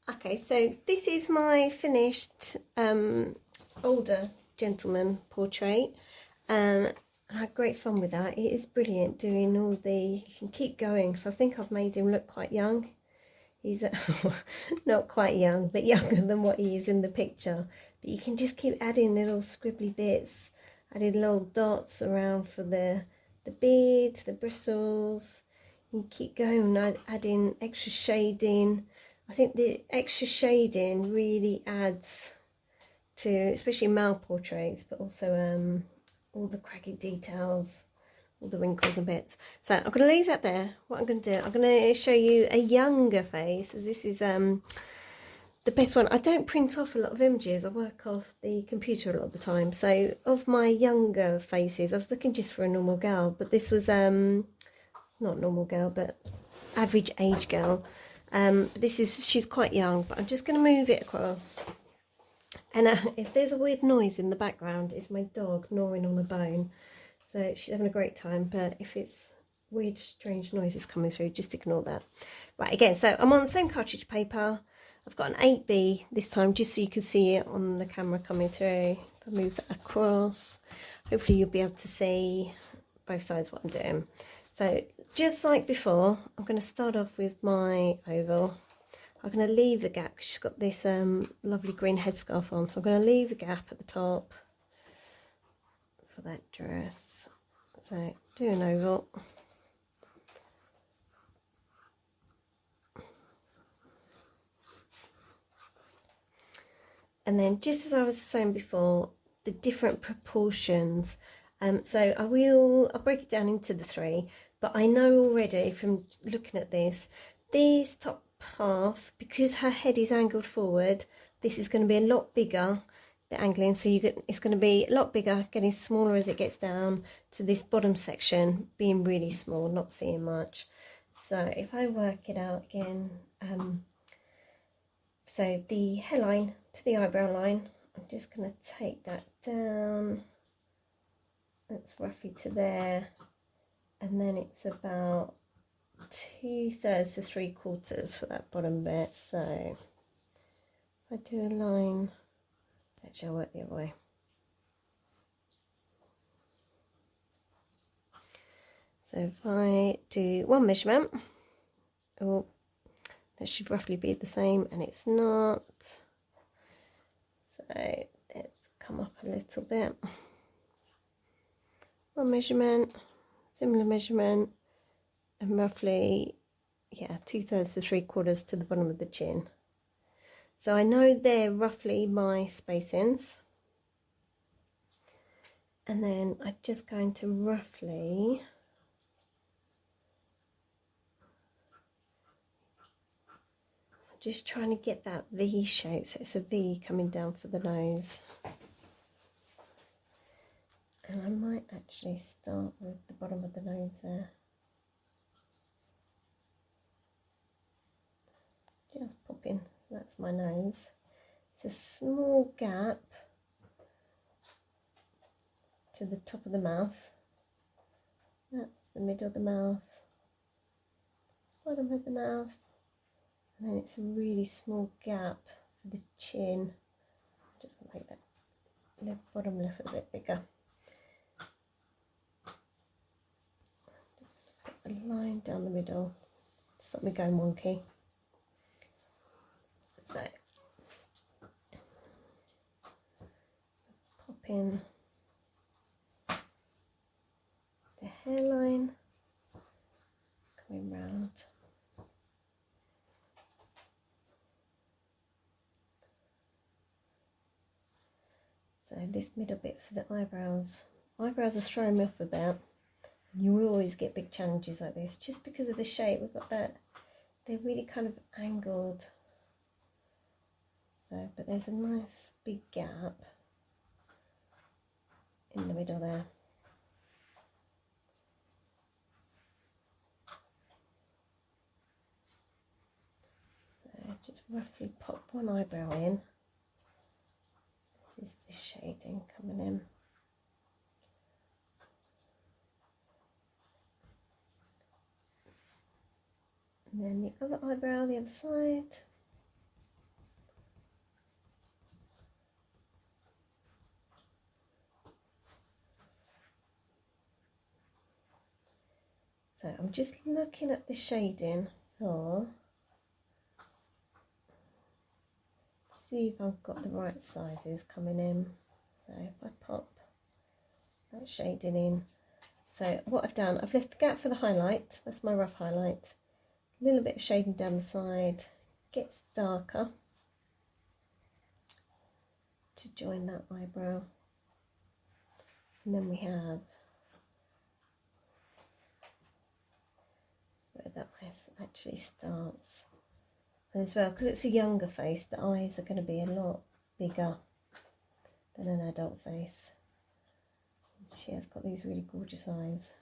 Okay, so this is my finished older gentleman portrait. I had great fun with that. It is brilliant doing all the, you can keep going. So I think I've made him look quite young. He's not quite young, but younger than what he is in the picture. But you can just keep adding little scribbly bits, adding little dots around for the beard, the bristles. You keep going, adding extra shading. I think the extra shading really adds to, especially male portraits, but also all the craggy details, all the wrinkles and bits. So I'm going to leave that there. What I'm going to do, I'm going to show you a younger face. This is the best one. I don't print off a lot of images. I work off the computer a lot of the time. So of my younger faces, I was looking just for a normal girl, but this was not normal girl, but average age girl. She's quite young, but I'm just going to move it across. And if there's a weird noise in the background, it's my dog gnawing on a bone. So she's having a great time, but if it's weird, strange noises coming through, just ignore that. Right, again, so I'm on the same cartridge paper. I've got an 8B this time, just so you can see it on the camera coming through. If I move that across, hopefully you'll be able to see both sides what I'm doing. So just like before, I'm going to start off with my oval. I'm going to leave a gap because she's got this lovely green headscarf on. So I'm going to leave a gap at the top for that dress. So do an oval. And then just as I was saying before, the different proportions. So I'll break it down into the three, but I know already from looking at this top half, because her head is angled forward, this is going to be a lot bigger, the angling, so it's going to be a lot bigger, getting smaller as it gets down to this bottom section being really small, not seeing much. So if I work it out again, so the hairline to the eyebrow line, I'm just going to take that down. That's roughly to there, and then it's about 2/3 to 3/4 for that bottom bit. So if I do a line, actually I'll work the other way. So if I do one measurement, oh, that should roughly be the same, and it's not. So let's come up a little bit. One measurement, similar measurement, and roughly, yeah, 2/3 to 3/4 to the bottom of the chin. So I know they're roughly my spacings. And then I'm just going to roughly just trying to get that V shape, so it's a V coming down for the nose. And I might actually start with the bottom of the nose there. Just pop in, so that's my nose. It's a small gap to the top of the mouth. That's the middle of the mouth, bottom of the mouth, and then it's a really small gap for the chin. Just make that bottom lip a bit bigger. Put a line down the middle, stop me going wonky. So pop in the hairline, coming round. So this middle bit for the eyebrows. Eyebrows are throwing me off a bit. You will always get big challenges like this, just because of the shape. We've got that, they're really kind of angled. So, but there's a nice big gap in the middle there. So just roughly pop one eyebrow in. This is the shading coming in. And then the other eyebrow, the other side. So I'm just looking at the shading for, see if I've got the right sizes coming in. So if I pop that shading in. So what I've done, I've left the gap for the highlight, that's my rough highlight. A little bit of shading down the side, gets darker to join that eyebrow. And then we have, that's where that eye actually starts. And as well, because it's a younger face, the eyes are going to be a lot bigger than an adult face. She has got these really gorgeous eyes.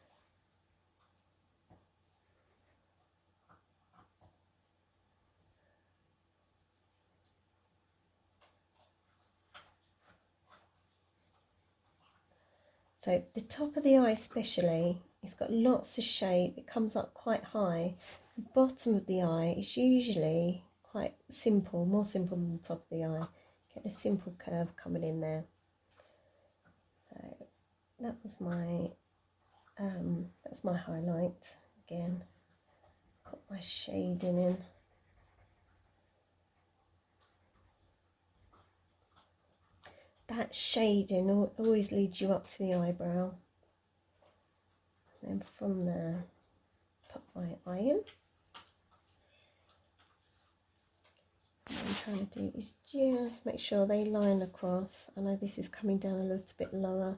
So the top of the eye especially, it's got lots of shape, it comes up quite high. The bottom of the eye is usually quite simple, more simple than the top of the eye. Get a simple curve coming in there. So that was my, that's my highlight again. Put my shading in. That shading always leads you up to the eyebrow. And then from there, put my eye in. What I'm trying to do is just make sure they line across. I know this is coming down a little bit lower.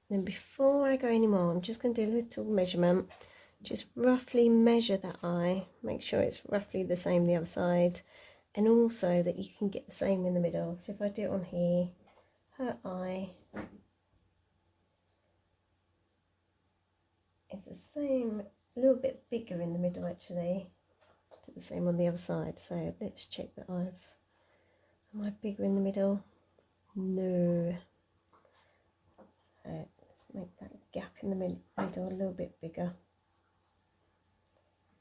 Then before I go any more, I'm just going to do a little measurement. Just roughly measure that eye. Make sure it's roughly the same the other side. And also that you can get the same in the middle. So if I do it on here, her eye is the same, a little bit bigger in the middle actually. Do the same on the other side. So let's check that am I bigger in the middle? No. So let's make that gap in the middle a little bit bigger.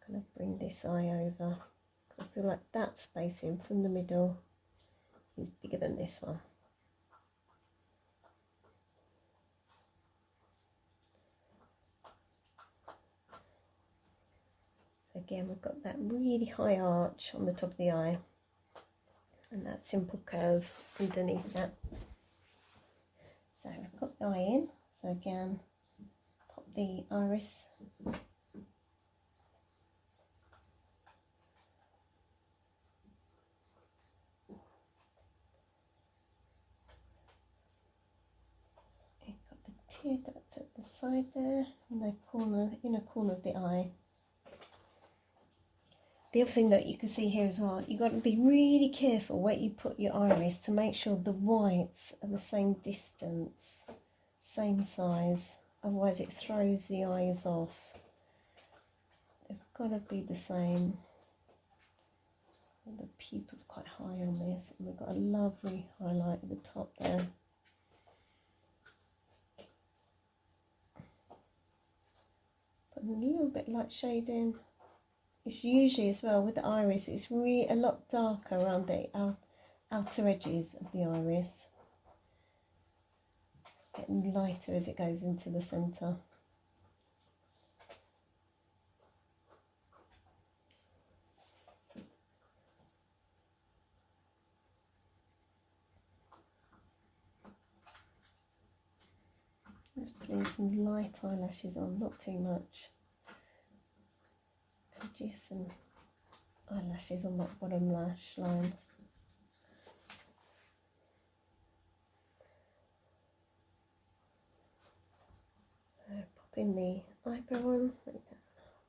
I'm going to bring this eye over because I feel like that spacing from the middle is bigger than this one. So again, we've got that really high arch on the top of the eye and that simple curve underneath that. So I've got the eye in, so again, pop the iris. You've got the tear duct at the side there, in the corner, inner corner of the eye. The other thing that you can see here as well, you've got to be really careful where you put your iris to make sure the whites are the same distance, same size, otherwise it throws the eyes off. They've got to be the same. And the pupil's quite high on this, and we've got a lovely highlight at the top there. Put a little bit light shading. It's usually as well with the iris, it's really a lot darker around the outer edges of the iris. Getting lighter as it goes into the centre. Just putting some light eyelashes on, not too much. Just some eyelashes on that bottom lash line. So pop in the eyebrow on, make that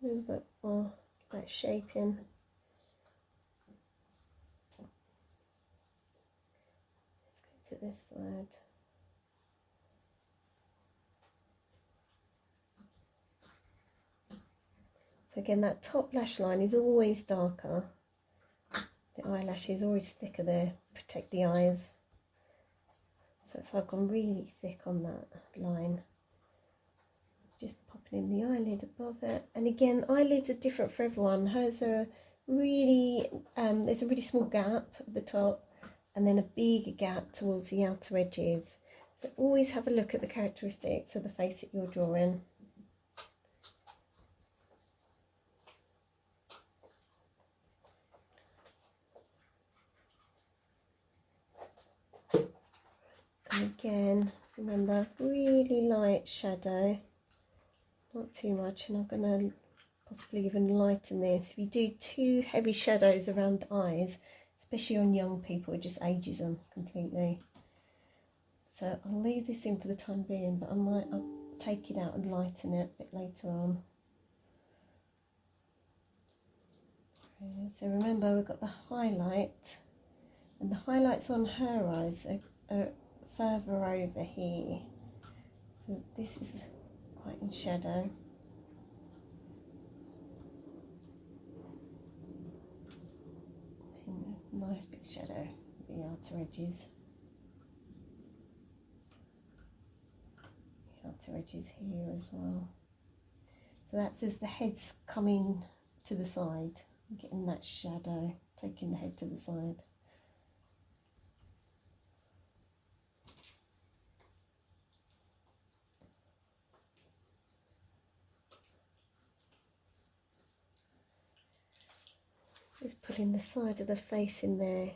a little bit more, get that shape in. Let's go to this side. So again, that top lash line is always darker. The eyelash is always thicker there, protect the eyes. So that's why I've gone really thick on that line. Just popping in the eyelid above it. And again, eyelids are different for everyone. Hers are really, there's a really small gap at the top and then a bigger gap towards the outer edges. So always have a look at the characteristics of the face that you're drawing. And again, remember, really light shadow, not too much, and I'm going to possibly even lighten this. If you do too heavy shadows around the eyes, especially on young people, it just ages them completely. So I'll leave this in for the time being, but I'll take it out and lighten it a bit later on. So remember, we've got the highlight, and the highlights on her eyes are further over here. So this is quite in shadow. And a nice big shadow at the outer edges. Outer edges here as well. So that's as the head's coming to the side, getting that shadow, taking the head to the side. Just putting the side of the face in there.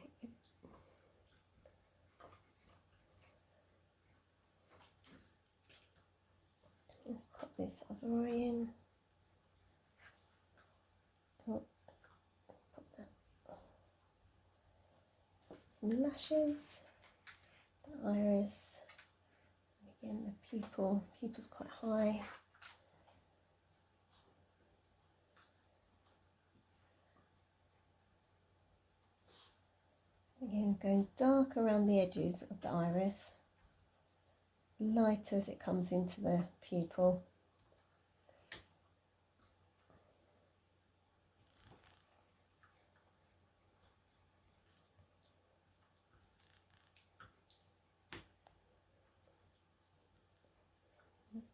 Let's put this other eye in. Oh, let's put that. Some lashes, the iris, and again the pupil. Pupil's quite high. Again, going dark around the edges of the iris, lighter as it comes into the pupil.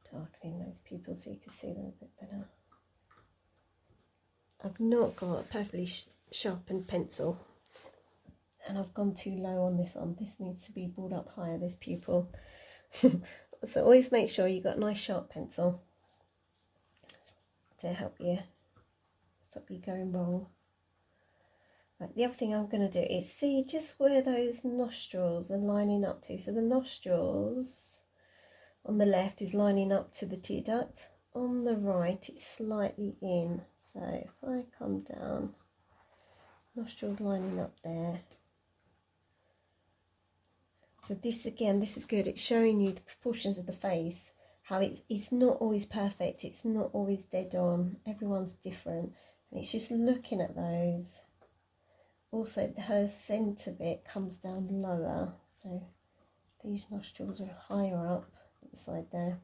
Darkening those pupils so you can see them a bit better. I've not got a perfectly sharpened pencil, and I've gone too low on this one. This needs to be brought up higher, this pupil. So always make sure you've got a nice sharp pencil to help you, stop you going wrong. Right, the other thing I'm going to do is see just where those nostrils are lining up to. So the nostrils on the left is lining up to the tear duct. On the right, it's slightly in. So if I come down, nostrils lining up there. So this again, this is good. It's showing you the proportions of the face, how it's not always perfect. It's not always dead on. Everyone's different. And it's just looking at those. Also, her centre bit comes down lower. So these nostrils are higher up at the side there.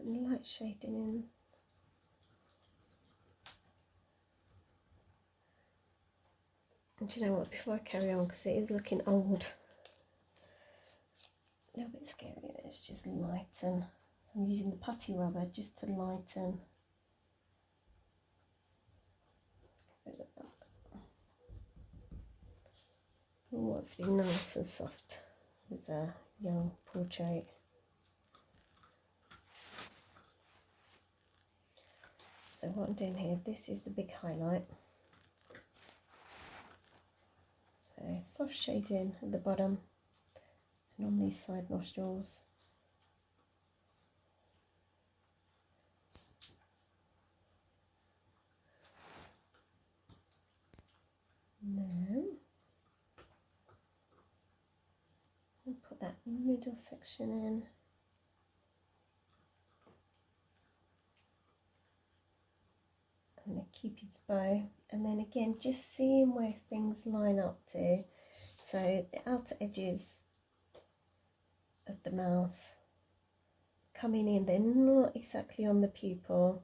Light shading in. And do you know what, before I carry on, because it is looking old, a little bit scary, let's just lighten. So I'm using the putty rubber just to lighten. It wants to be nice and soft with a young portrait. So what I'm doing here, this is the big highlight. So soft shading at the bottom and on these side nostrils. And then I'll put that middle section in. And the Cupid's bow, and then again just seeing where things line up to. So the outer edges of the mouth coming in, they're not exactly on the pupil,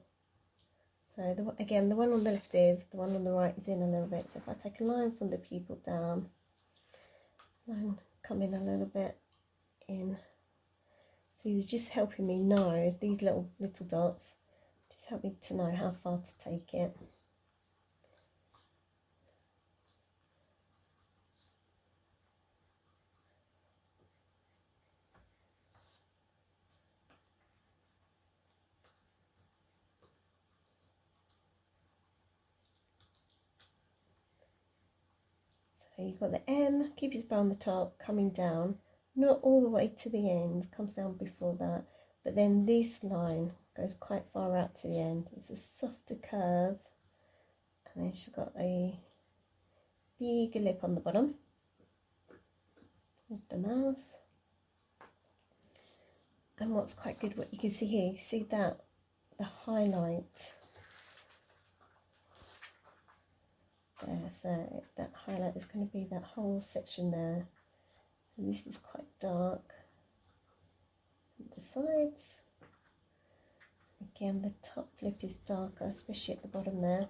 So again, the one on the left is, the one on the right is in a little bit. So if I take a line from the pupil down, line come in a little bit in. So these are just helping me know, these little dots, just help me to know how far to take it. So you've got the M, Cupid's bow on the top, coming down, not all the way to the end, comes down before that, but then this line goes quite far out to the end. It's a softer curve, and then she's got a big lip on the bottom with the mouth. And what's quite good, what you can see here, you see that the highlight there, so that highlight is going to be that whole section there. So this is quite dark. The sides, again the top lip is darker, especially at the bottom there.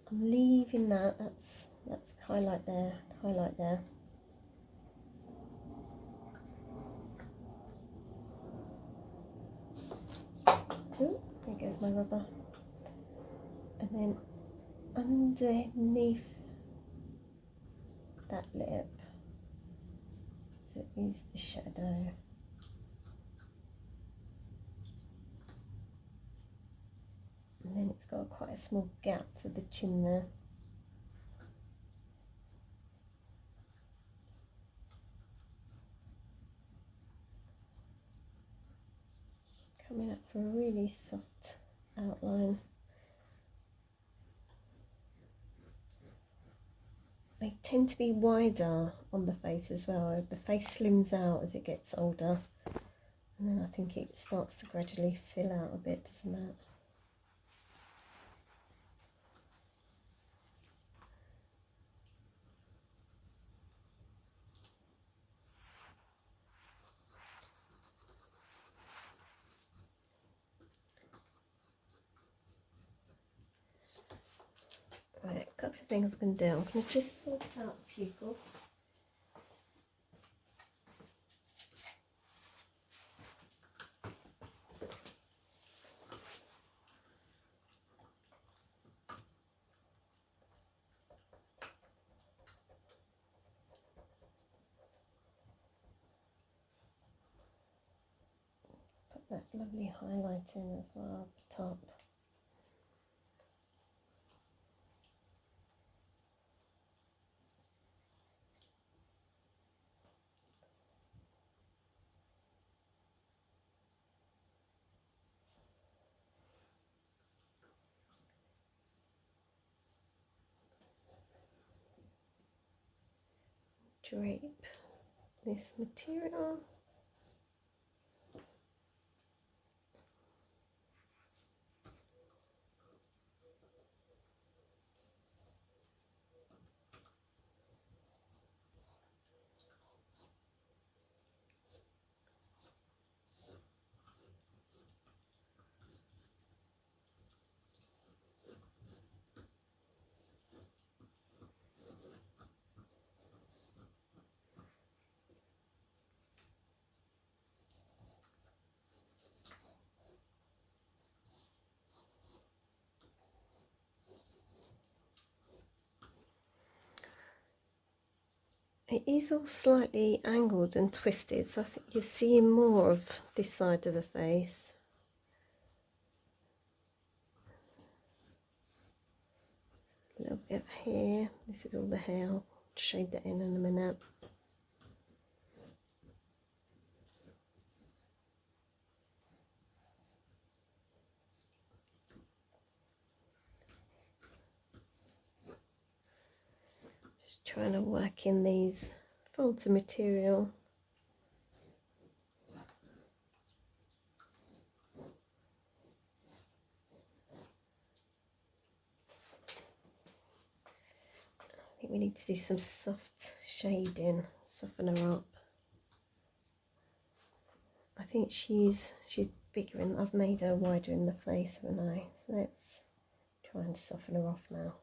I'm leaving that, that's highlight there, highlight there. Ooh, there goes my rubber. And then underneath that lip, so it is the shadow. And then it's got quite a small gap for the chin there. Coming up for a really soft outline. They tend to be wider on the face as well. The face slims out as it gets older, and then I think it starts to gradually fill out a bit, doesn't it? Right, a couple of things I'm going to do. I'm going to just sort out the pupil. Put that lovely highlight in as well at the top. Drape this material. It is all slightly angled and twisted, so I think you're seeing more of this side of the face. A little bit of hair. This is all the hair. I'll shade that in a minute. Just trying to work in these folds of material. I think we need to do some soft shading, soften her up. I think she's a bigger and I've made her wider in the face, haven't I? So let's try and soften her off now.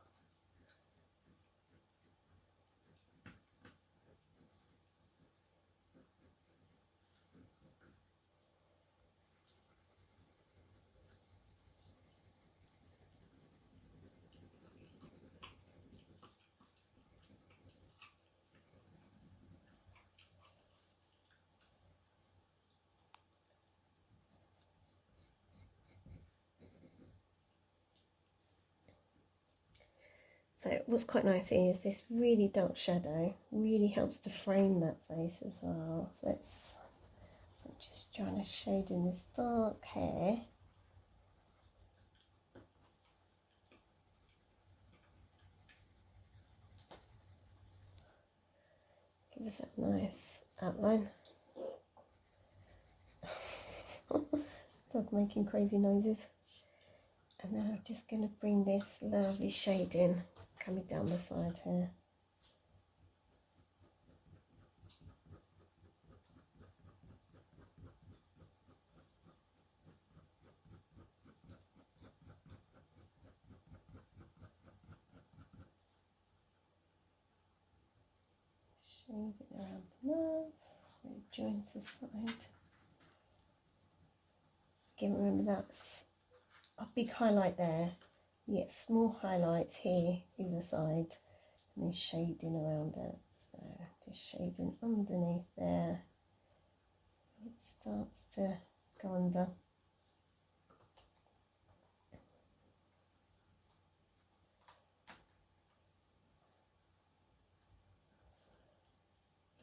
So what's quite nice is this really dark shadow really helps to frame that face as well. So I'm just trying to shade in this dark hair. Give us that nice outline. Dog making crazy noises. And then I'm just going to bring this lovely shade in, coming down the side here. Shade it around the mouth, where it joins the side. Again, remember that's a big highlight there. You get small highlights here either side, and then shading around it. So just shading underneath there. It starts to go under.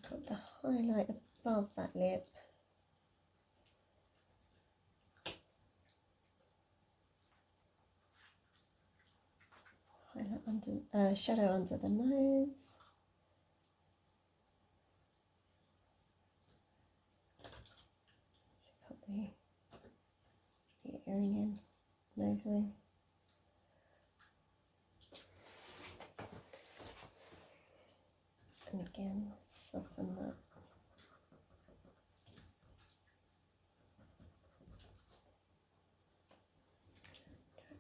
Got the highlight above that lip. Highlight under, shadow under the nose. Put the earring in, nose ring. And again, soften that.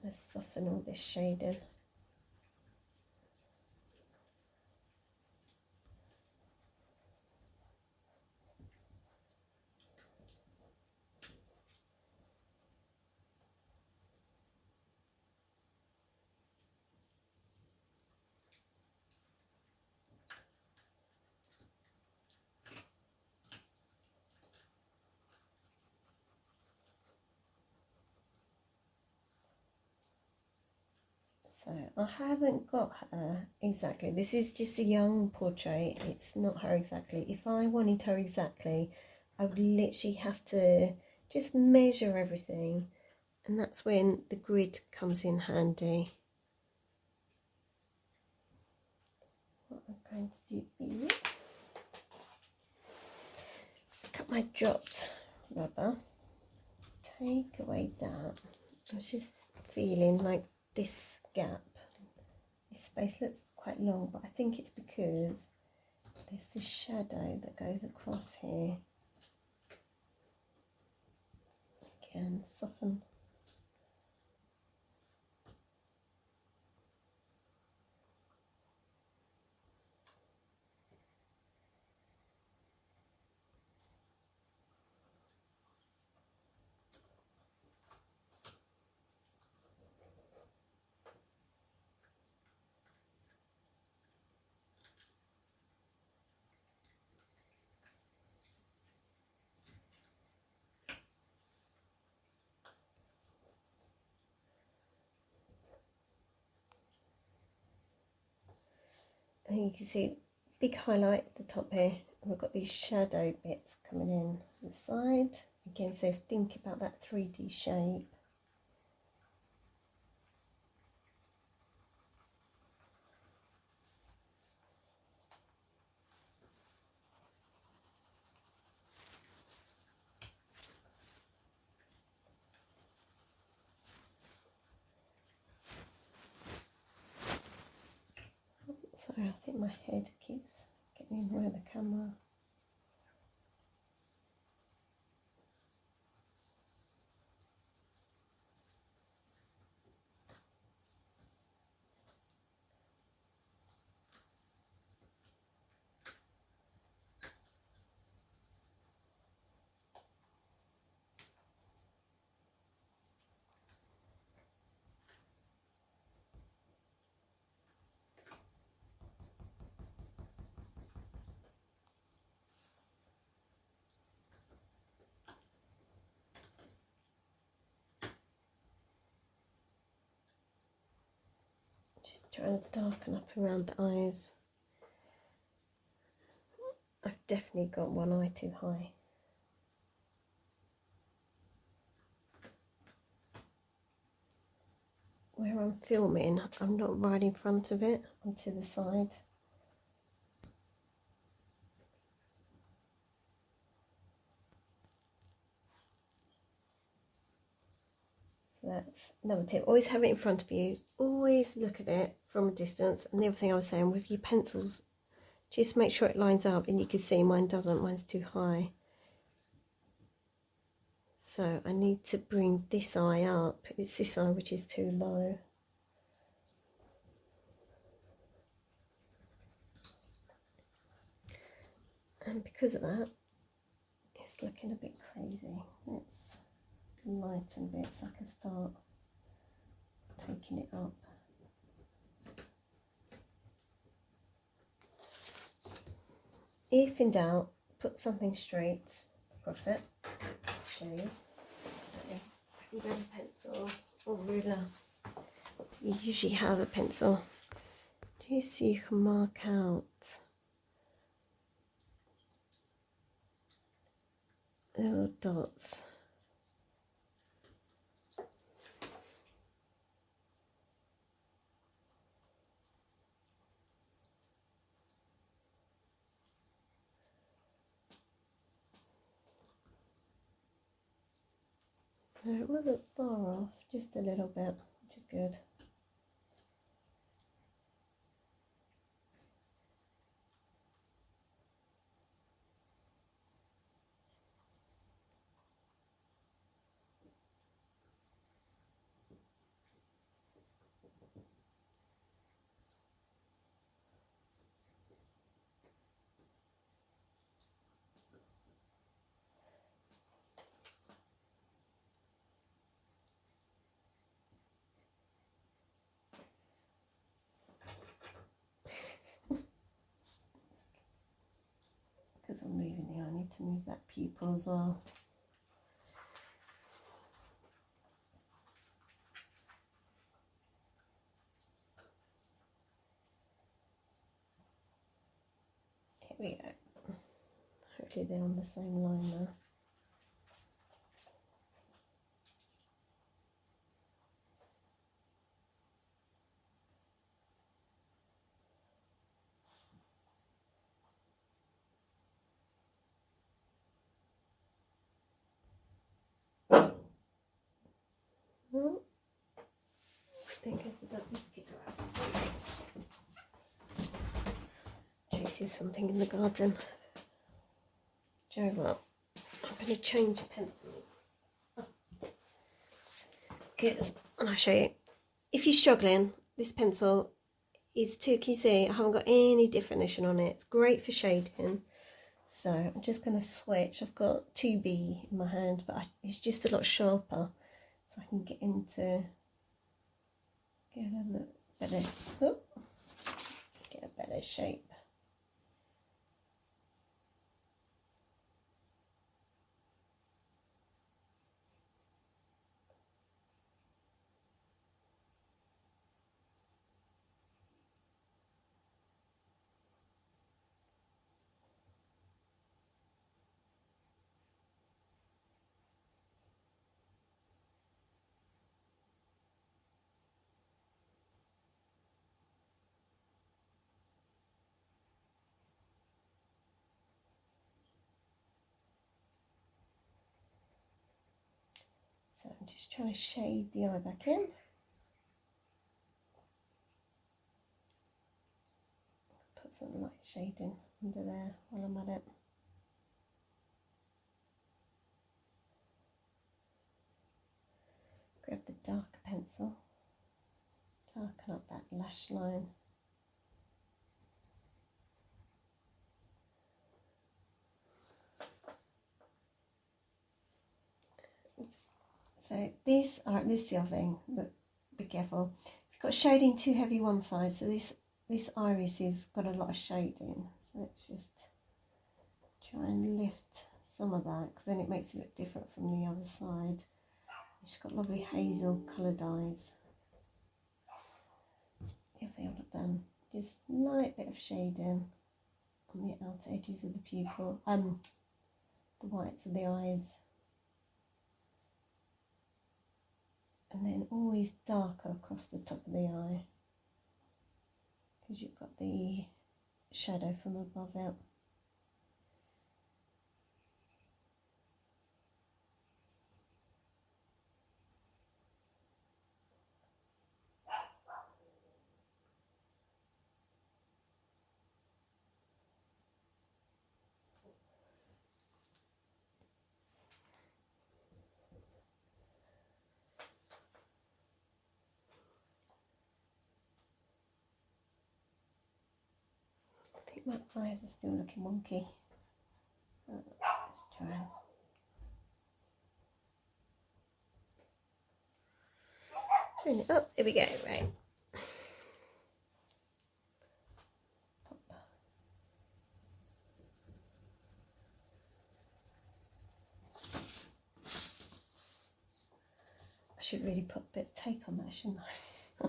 Trying to soften all this shading. So I haven't got her exactly. This is just a young portrait. It's not her exactly. If I wanted her exactly, I would literally have to just measure everything. And that's when the grid comes in handy. What I'm going to do is cut my dropped rubber. Take away that. I was just feeling like this gap, this space looks quite long, but I think it's because there's this shadow that goes across here. Again, soften. And you can see big highlight at the top here, and we've got these shadow bits coming in the side again. So think about that 3D shape. Sorry, I think my head keeps getting in the way of the camera. Trying to darken up around the eyes. I've definitely got one eye too high. Where I'm filming, I'm not right in front of it, I'm to the side. So that's another tip. Always have it in front of you. Always look at it from a distance. And the other thing I was saying, with your pencils, just make sure it lines up, and you can see mine doesn't, mine's too high. So I need to bring this eye up. It's this eye which is too low. And because of that, it's looking a bit crazy. Let's lighten a bit so I can start taking it up. If in doubt, put something straight across it. I'll show you. So I can grab a pencil or ruler. You usually have a pencil. Just so you can mark out little dots. So it wasn't far off, just a little bit, which is good. Because I'm moving the eye, I need to move that pupil as well. Here we go. Hopefully they're on the same line now. Well, I think it's the duck biscuit. Chasing something in the garden. Do you know what? I'm going to change pencils. Because, and I'll show you. If you're struggling, this pencil is too, can you see? I haven't got any definition on it. It's great for shading. So I'm just going to switch. I've got 2B in my hand, but it's just a lot sharper. So I can get into, get a look better, get a better shape. So I'm just trying to shade the eye back in. Put some light shading under there while I'm at it. Grab the darker pencil, darken up that lash line. So this is the other thing, but be careful. If you've got shading too heavy one side, so this iris has got a lot of shading. So let's just try and lift some of that, because then it makes it look different from the other side. She's got lovely hazel coloured eyes. everything I've not done. Just light bit of shading on the outer edges of the pupil, the whites of the eyes, and then always darker across the top of the eye, because you've got the shadow from above it. I think my eyes are still looking wonky. Let's try. Turn it up. There we go. Right. I should really put a bit of tape on that, shouldn't I?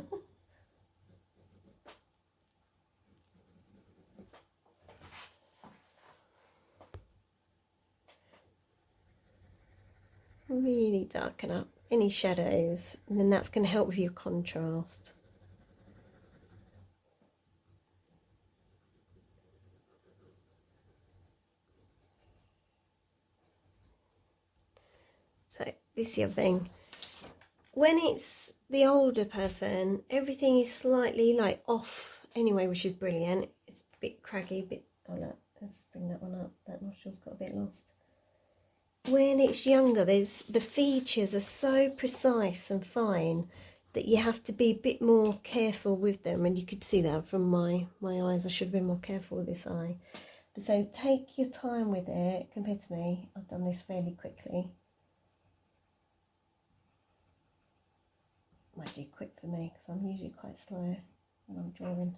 Really darken up any shadows, and then that's going to help with your contrast. So this is the other thing. When it's the older person, everything is slightly like off anyway, which is brilliant. It's a bit craggy, oh look, let's bring that one up. That nostril's got a bit lost. When it's younger, the features are so precise and fine that you have to be a bit more careful with them, and you could see that from my eyes. I should have been more careful with this eye. But so take your time with it. Compared to me, I've done this fairly quickly. Might be quick for me because I'm usually quite slow when I'm drawing.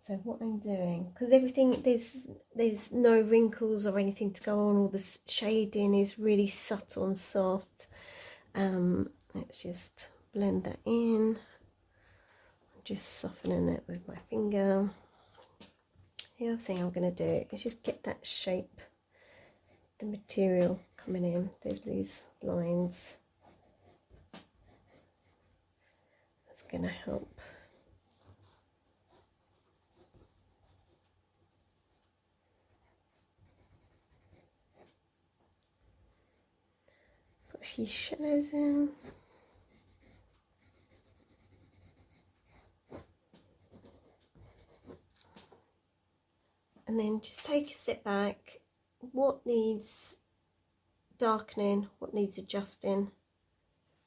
So what I'm doing, because everything, there's no wrinkles or anything to go on, all the shading is really subtle and soft. Let's just blend that in. I'm just softening it with my finger. The other thing I'm going to do is just get that shape, the material coming in. There's these lines. That's going to help. Put a few shadows in. And then just take a step back. What needs darkening? What needs adjusting?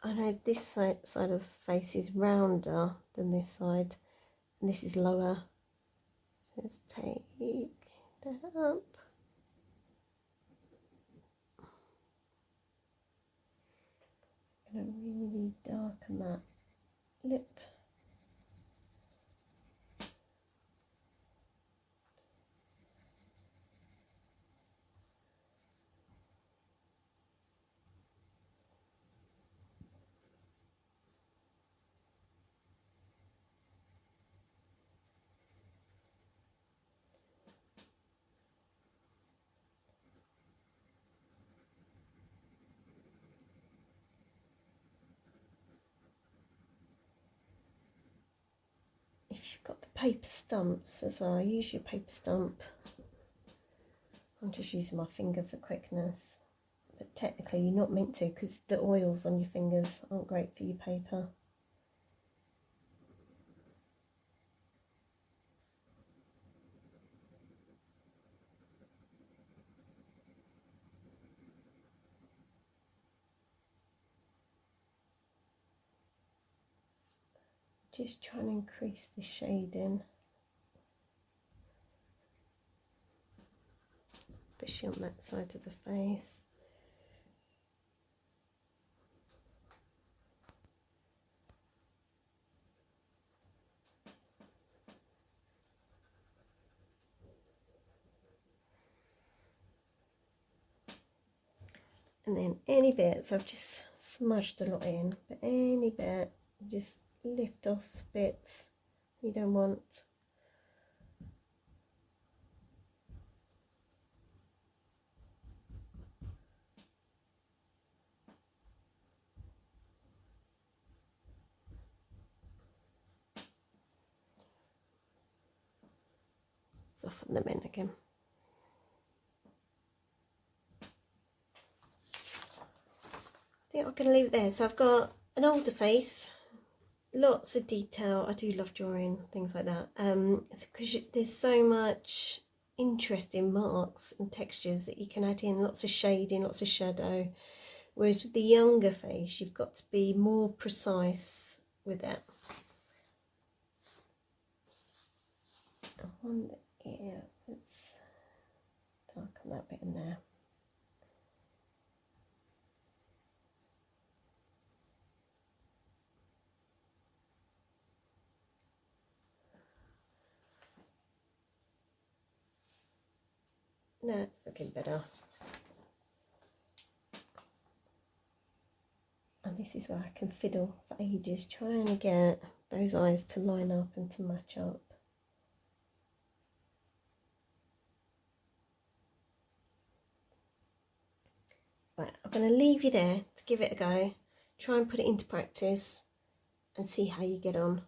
I know this side of the face is rounder than this side, and this is lower. So let's take that up. I'm going to really darken that lip. If you've got the paper stumps as well, use your paper stump. I'm just using my finger for quickness, but technically you're not meant to, because the oils on your fingers aren't great for your paper. Just trying to increase the shading, especially on that side of the face. And then any bit, so I've just smudged a lot in, but any bit You just lift off bits you don't want. Soften them in again. I think I'm going to leave it there. So I've got an older face, lots of detail. I do love drawing things like that. Because there's so much interesting marks and textures that you can add in, lots of shading, lots of shadow. Whereas with the younger face, you've got to be more precise with it. I wonder, yeah, let's darken that bit in there. That's looking better. And this is where I can fiddle for ages, trying to get those eyes to line up and to match up. Right, I'm going to leave you there to give it a go. Try and put it into practice and see how you get on.